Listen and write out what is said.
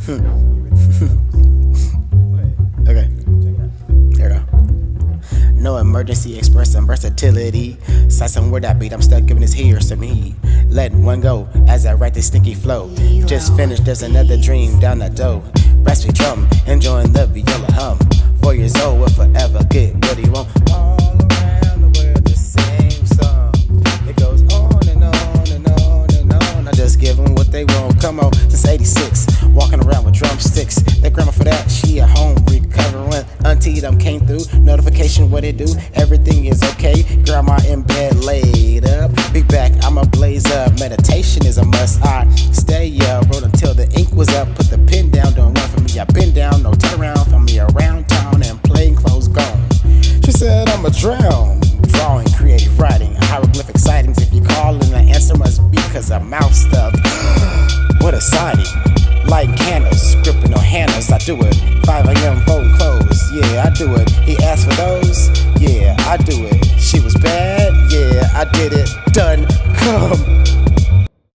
Okay, there we go. No emergency, expressing versatility. Sight somewhere that beat, I'm stuck giving this here some heat. Letting one go as I write this stinky flow. Just finished, there's another dream down the door. Breastfeed drum, enjoying the viola hum. 4 years old, will forever get what he want. All around the world, the same song. It goes on and on and on and on. I just give them what they want. Come on, since '86, walking around with drumsticks. That grandma for that, she at home recovering. Auntie done came through, notification what it do. Everything is okay. Grandma in bed laid up. Big back, I'ma blaze up. Meditation is a must. I stay up, wrote until the ink was up. Put the pen down, don't run from me. I been down, no turn around for me around town and plain clothes gone. She said I'ma drown. Drawing, creative writing, hieroglyphic sightings. If you call and the answer must be cause I'm mouth stuffed. What a sighting. Lighting candles, scripting on handles, I do it. 5 a.m. folding clothes, yeah, I do it. He asked for those, yeah, I do it. She was bad, yeah, I did it. Done, come.